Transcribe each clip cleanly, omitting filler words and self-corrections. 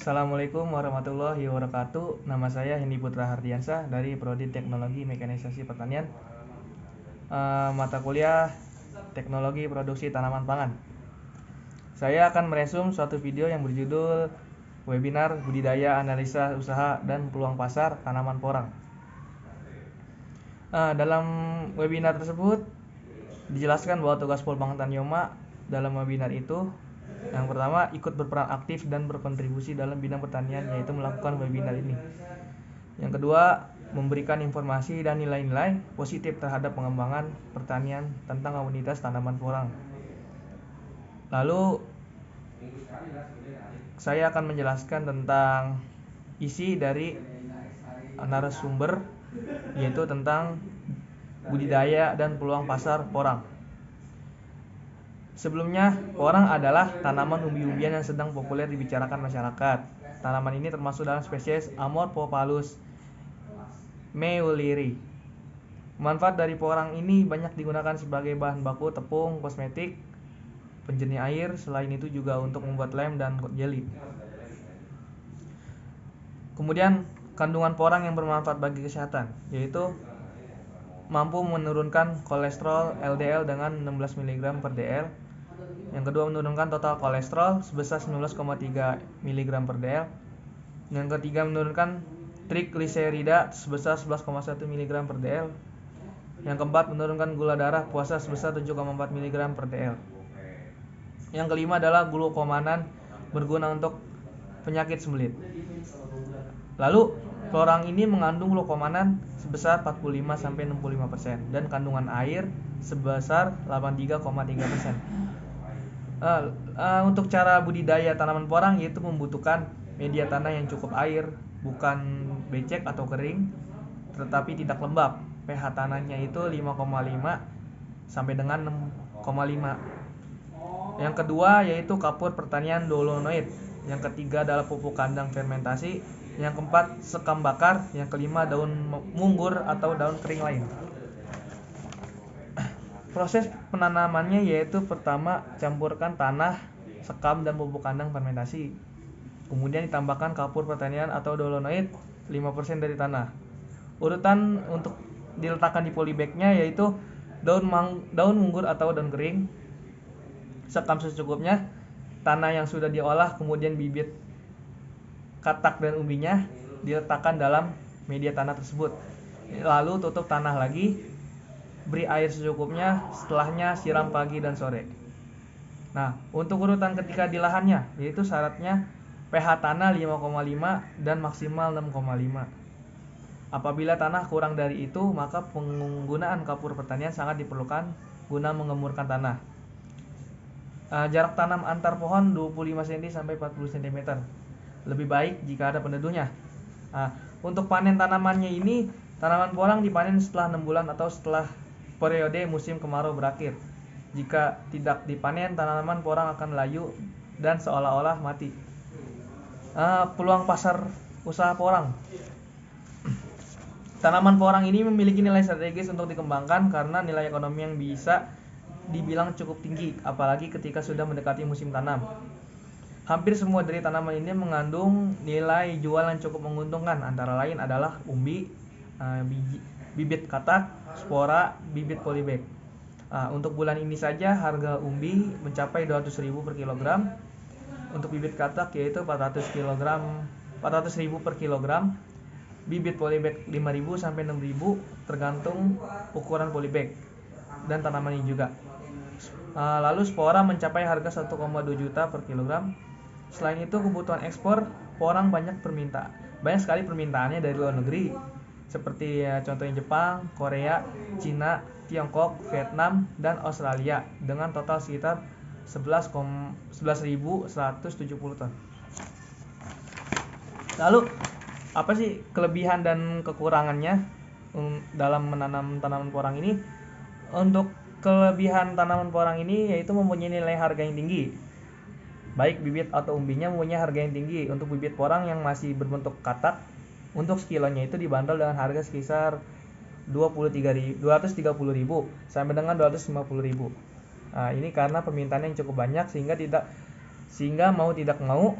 Assalamualaikum warahmatullahi wabarakatuh. Nama saya Hendi Putra Hardiansah dari Prodi Teknologi Mekanisasi Pertanian, mata kuliah Teknologi Produksi Tanaman Pangan. Saya akan meresum suatu video yang berjudul Webinar Budidaya Analisa Usaha dan Peluang Pasar Tanaman Porang. Dalam webinar tersebut dijelaskan bahwa tugas Polbank Tanyoma dalam webinar itu yang pertama, ikut berperan aktif dan berkontribusi dalam bidang pertanian, yaitu melakukan webinar ini. Yang kedua, memberikan informasi dan nilai-nilai positif terhadap pengembangan pertanian tentang komunitas tanaman porang. Lalu, saya akan menjelaskan tentang isi dari narasumber, yaitu tentang budidaya dan peluang pasar porang. Sebelumnya, porang adalah tanaman umbi-umbian yang sedang populer dibicarakan masyarakat. Tanaman ini termasuk dalam spesies Amorphophallus meulleri. Manfaat dari porang ini banyak digunakan sebagai bahan baku tepung, kosmetik, penjernih air, selain itu juga untuk membuat lem dan jelly. Kemudian, kandungan porang yang bermanfaat bagi kesehatan, yaitu mampu menurunkan kolesterol LDL dengan 16 mg per dl. Yang kedua, menurunkan total kolesterol sebesar 19,3 mg per dl. Yang ketiga, menurunkan trigliserida sebesar 11,1 mg per dl. Yang keempat, menurunkan gula darah puasa sebesar 7,4 mg per dl. Yang kelima adalah glukomanan, berguna untuk penyakit sembelit. Lalu, porang ini mengandung glukomanan sebesar 45-65% dan kandungan air sebesar 83,3%. Untuk cara budidaya tanaman porang, yaitu membutuhkan media tanah yang cukup air, bukan becek atau kering, tetapi tidak lembab. pH tanahnya itu 5,5 sampai dengan 6,5. Yang kedua yaitu kapur pertanian dolonoid. Yang ketiga adalah pupuk kandang fermentasi. Yang keempat, sekam bakar. Yang kelima, daun munggur atau daun kering lain. Proses penanamannya yaitu pertama, campurkan tanah, sekam, dan pupuk kandang fermentasi. Kemudian ditambahkan kapur pertanian atau dolonoid 5% dari tanah. Urutan untuk diletakkan di polybag-nya yaitu daun munggur atau daun kering, sekam secukupnya, tanah yang sudah diolah, kemudian bibit katak dan umbinya diletakkan dalam media tanah tersebut. Lalu tutup tanah lagi, beri air secukupnya, setelahnya siram pagi dan sore. Nah, untuk urutan ketika di lahannya, yaitu syaratnya pH tanah 5,5 dan maksimal 6,5. Apabila tanah kurang dari itu, maka penggunaan kapur pertanian sangat diperlukan guna mengemburkan tanah. Jarak tanam antar pohon 25 cm sampai 40 cm. Lebih baik jika ada peneduhnya. Untuk panen tanamannya ini, tanaman porang dipanen setelah 6 bulan atau setelah periode musim kemarau berakhir. Jika tidak dipanen, tanaman porang akan layu dan seolah-olah mati. Peluang pasar usaha porang. Tanaman porang ini memiliki nilai strategis untuk dikembangkan karena nilai ekonomi yang bisa dibilang cukup tinggi, apalagi ketika sudah mendekati musim tanam. Hampir semua dari tanaman ini mengandung nilai jual yang cukup menguntungkan, antara lain adalah umbi, bibit katak, spora, bibit polybag. Untuk bulan ini saja harga umbi mencapai 200.000 per kilogram. Untuk bibit katak yaitu 400.000 per kilogram. Bibit polybag 5.000 sampai 6.000 tergantung ukuran polybag dan tanaman ini juga. Lalu spora mencapai harga 1,2 juta per kilogram. Selain itu, kebutuhan ekspor porang banyak sekali permintaannya dari luar negeri, seperti contohnya Jepang, Korea, Cina, Tiongkok, Vietnam, dan Australia dengan total sekitar 11.170 ton. Lalu, apa sih kelebihan dan kekurangannya dalam menanam tanaman porang ini? Untuk kelebihan tanaman porang ini yaitu mempunyai nilai harga yang tinggi. Baik bibit atau umbinya mempunyai harga yang tinggi. Untuk bibit porang yang masih berbentuk katak, untuk sekilonya itu dibanderol dengan harga sekitar 230.000 sampai dengan 250.000. Ini karena permintaan yang cukup banyak sehingga mau tidak mau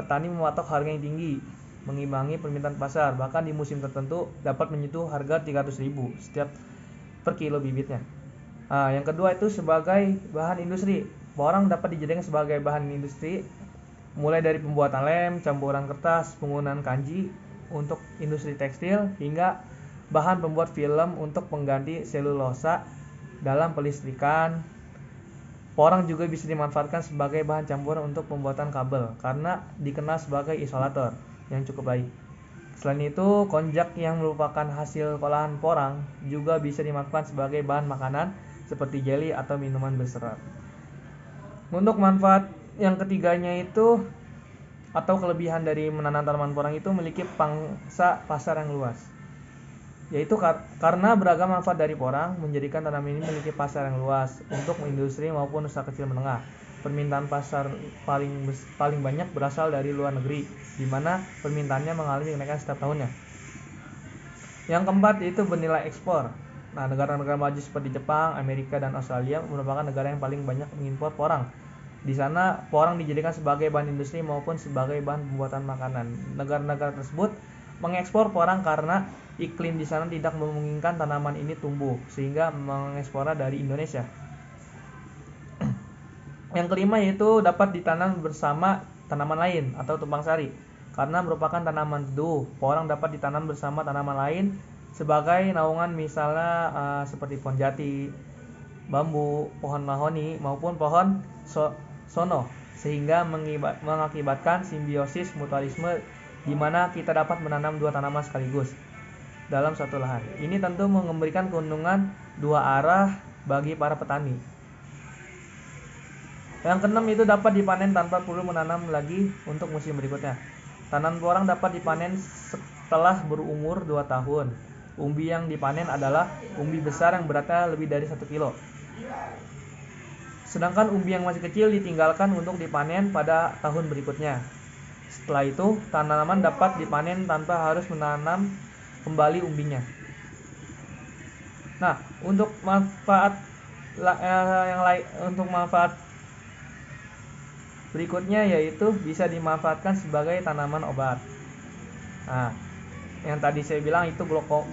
petani mematok harga yang tinggi, mengimbangi permintaan pasar, bahkan di musim tertentu dapat menyentuh harga 300.000 setiap per kilo bibitnya. Nah, yang kedua itu sebagai bahan industri. Porang dapat dijadikan sebagai bahan industri mulai dari pembuatan lem, campuran kertas, penggunaan kanji untuk industri tekstil, hingga bahan pembuat film untuk pengganti selulosa dalam pelistrikan. Porang juga bisa dimanfaatkan sebagai bahan campuran untuk pembuatan kabel karena dikenal sebagai isolator yang cukup baik. Selain itu, konjak yang merupakan hasil olahan porang juga bisa dimanfaatkan sebagai bahan makanan seperti jelly atau minuman berserat. Untuk manfaat yang ketiganya itu atau kelebihan dari menanam tanaman porang itu memiliki pangsa pasar yang luas. Yaitu karena beragam manfaat dari porang menjadikan tanaman ini memiliki pasar yang luas untuk industri maupun usaha kecil menengah. Permintaan pasar paling banyak berasal dari luar negeri, di mana permintaannya mengalami kenaikan setiap tahunnya. Yang keempat yaitu bernilai ekspor. Nah, negara-negara maju seperti Jepang, Amerika, dan Australia merupakan negara yang paling banyak mengimpor porang. Di sana, porang dijadikan sebagai bahan industri maupun sebagai bahan pembuatan makanan. Negara-negara tersebut mengekspor porang karena iklim di sana tidak memungkinkan tanaman ini tumbuh, sehingga mengekspornya dari Indonesia. Yang kelima yaitu dapat ditanam bersama tanaman lain atau tumpang sari. Karena merupakan tanaman teduh, porang dapat ditanam bersama tanaman lain sebagai naungan, misalnya seperti pohon jati, bambu, pohon mahoni maupun pohon sono, sehingga mengakibatkan simbiosis mutualisme di mana kita dapat menanam dua tanaman sekaligus dalam satu lahan. Ini tentu memberikan keuntungan dua arah bagi para petani. Yang keenam itu dapat dipanen tanpa perlu menanam lagi untuk musim berikutnya. Tanaman porang dapat dipanen setelah berumur 2 tahun. Umbi yang dipanen adalah umbi besar yang beratnya lebih dari 1 kilo. Sedangkan umbi yang masih kecil ditinggalkan untuk dipanen pada tahun berikutnya. Setelah itu, tanaman dapat dipanen tanpa harus menanam kembali umbinya. Nah, untuk manfaat berikutnya yaitu bisa dimanfaatkan sebagai tanaman obat. Nah, yang tadi saya bilang itu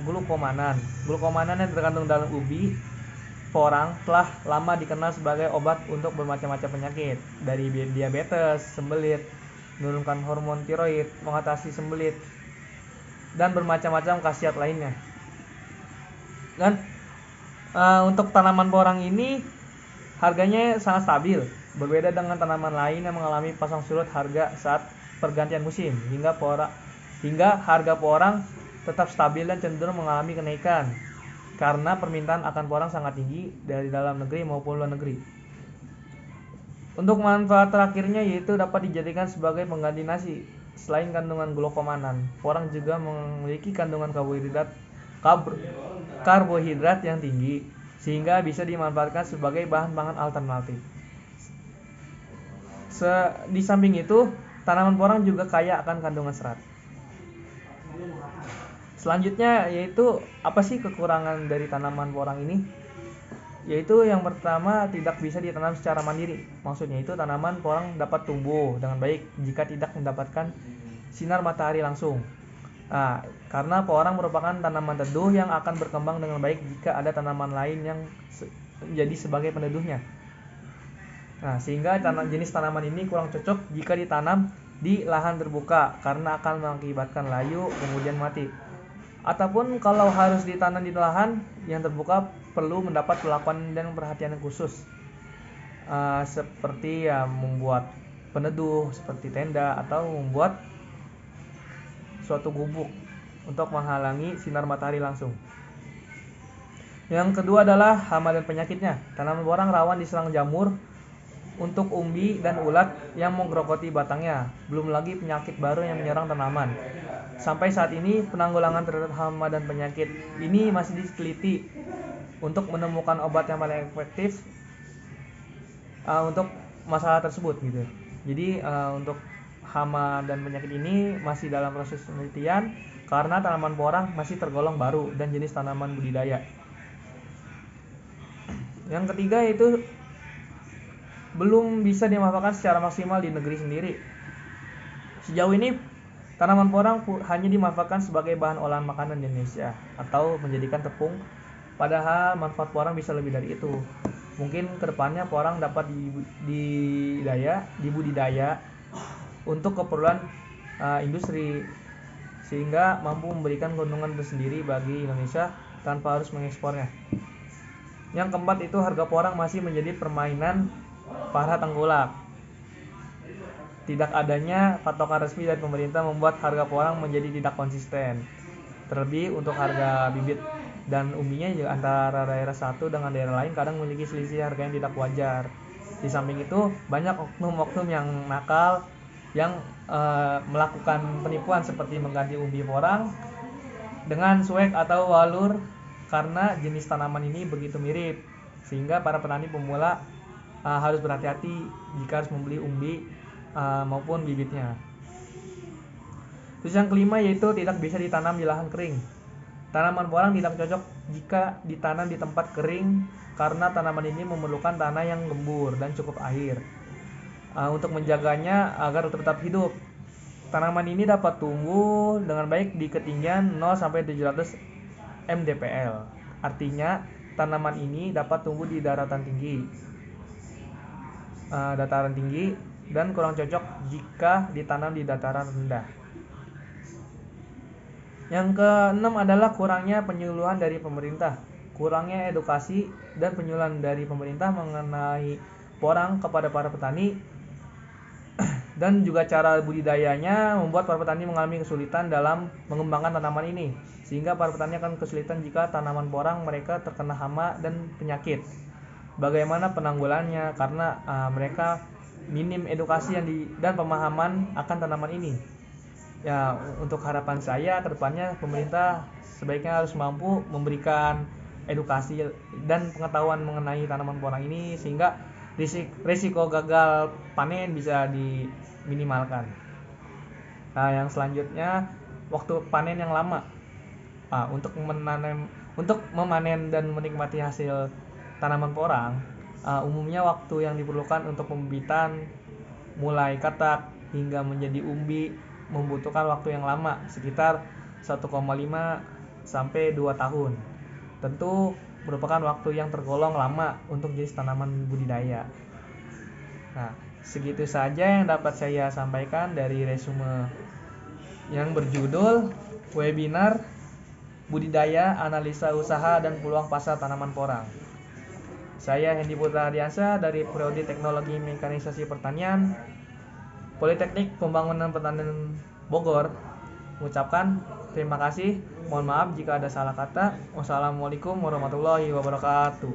glukomanan. Glukomanan yang terkandung dalam ubi porang telah lama dikenal sebagai obat untuk bermacam-macam penyakit, dari diabetes, sembelit, menurunkan hormon tiroid, mengatasi sembelit, dan bermacam-macam khasiat lainnya. Dan untuk tanaman porang ini harganya sangat stabil, berbeda dengan tanaman lain yang mengalami pasang surut harga saat pergantian musim, hingga harga porang tetap stabil dan cenderung mengalami kenaikan karena permintaan akan porang sangat tinggi dari dalam negeri maupun luar negeri. Untuk manfaat terakhirnya yaitu dapat dijadikan sebagai pengganti nasi. Selain kandungan glukomanan, porang juga memiliki kandungan karbohidrat yang tinggi, sehingga bisa dimanfaatkan sebagai bahan pangan alternatif. Di samping itu, tanaman porang juga kaya akan kandungan serat. Selanjutnya yaitu apa sih kekurangan dari tanaman porang ini? Yaitu yang pertama, tidak bisa ditanam secara mandiri. Maksudnya itu tanaman porang dapat tumbuh dengan baik jika tidak mendapatkan sinar matahari langsung. Nah, karena porang merupakan tanaman teduh yang akan berkembang dengan baik jika ada tanaman lain yang menjadi sebagai peneduhnya. Nah, sehingga jenis tanaman ini kurang cocok jika ditanam di lahan terbuka karena akan mengakibatkan layu kemudian mati. Ataupun kalau harus ditanam di lahan yang terbuka perlu mendapat perlakuan dan perhatian yang khusus, seperti membuat peneduh seperti tenda atau membuat suatu gubuk untuk menghalangi sinar matahari langsung. Yang kedua adalah hama dan penyakitnya. Tanaman porang rawan diserang jamur untuk umbi dan ulat yang menggerogoti batangnya, belum lagi penyakit baru yang menyerang tanaman. Sampai saat ini penanggulangan terhadap hama dan penyakit ini masih diteliti untuk menemukan obat yang paling efektif untuk masalah tersebut gitu. Jadi untuk hama dan penyakit ini masih dalam proses penelitian karena tanaman porang masih tergolong baru dan jenis tanaman budidaya. Yang ketiga itu belum bisa dimanfaatkan secara maksimal di negeri sendiri. Sejauh ini tanaman porang hanya dimanfaatkan sebagai bahan olahan makanan di Indonesia atau menjadikan tepung, padahal manfaat porang bisa lebih dari itu. Mungkin kedepannya porang dapat dibudidaya untuk keperluan industri, sehingga mampu memberikan keuntungan tersendiri bagi Indonesia tanpa harus mengekspornya. Yang keempat itu harga porang masih menjadi permainan para tengkulak. Tidak adanya patokan resmi dari pemerintah membuat harga porang menjadi tidak konsisten. Terlebih untuk harga bibit dan umbinya juga antara daerah satu dengan daerah lain kadang memiliki selisih harga yang tidak wajar. Di samping itu banyak oknum-oknum yang nakal yang melakukan penipuan seperti mengganti umbi porang dengan suek atau walur karena jenis tanaman ini begitu mirip, sehingga para petani pemula harus berhati-hati jika harus membeli umbi maupun bibitnya. Terus yang kelima yaitu tidak bisa ditanam di lahan kering. Tanaman porang tidak cocok jika ditanam di tempat kering karena tanaman ini memerlukan tanah yang gembur dan cukup air untuk menjaganya agar tetap hidup. Tanaman ini dapat tumbuh dengan baik di ketinggian 0 sampai 700 mdpl. Artinya tanaman ini dapat tumbuh di dataran tinggi dan kurang cocok jika ditanam di dataran rendah. Yang keenam adalah kurangnya penyuluhan dari pemerintah. Kurangnya edukasi dan penyuluhan dari pemerintah mengenai porang kepada para petani dan juga cara budidayanya membuat para petani mengalami kesulitan dalam mengembangkan tanaman ini, sehingga para petani akan kesulitan jika tanaman porang mereka terkena hama dan penyakit. Bagaimana penanggulannya? Karena mereka minim edukasi dan pemahaman akan tanaman ini. Ya, untuk harapan saya kedepannya pemerintah sebaiknya harus mampu memberikan edukasi dan pengetahuan mengenai tanaman porang ini sehingga risiko gagal panen bisa diminimalkan. Nah, yang selanjutnya waktu panen yang lama. Untuk memanen dan menikmati hasil tanaman porang, umumnya waktu yang diperlukan untuk pembibitan mulai katak hingga menjadi umbi membutuhkan waktu yang lama, sekitar 1,5 sampai 2 tahun. Tentu merupakan waktu yang tergolong lama untuk jenis tanaman budidaya. Nah, segitu saja yang dapat saya sampaikan dari resume yang berjudul Webinar Budidaya, Analisa Usaha dan Peluang Pasar Tanaman Porang. Saya Hendy Putra Ardiansyah dari Prodi Teknologi Mekanisasi Pertanian Politeknik Pembangunan Pertanian Bogor mengucapkan terima kasih. Mohon maaf jika ada salah kata. Wassalamualaikum warahmatullahi wabarakatuh.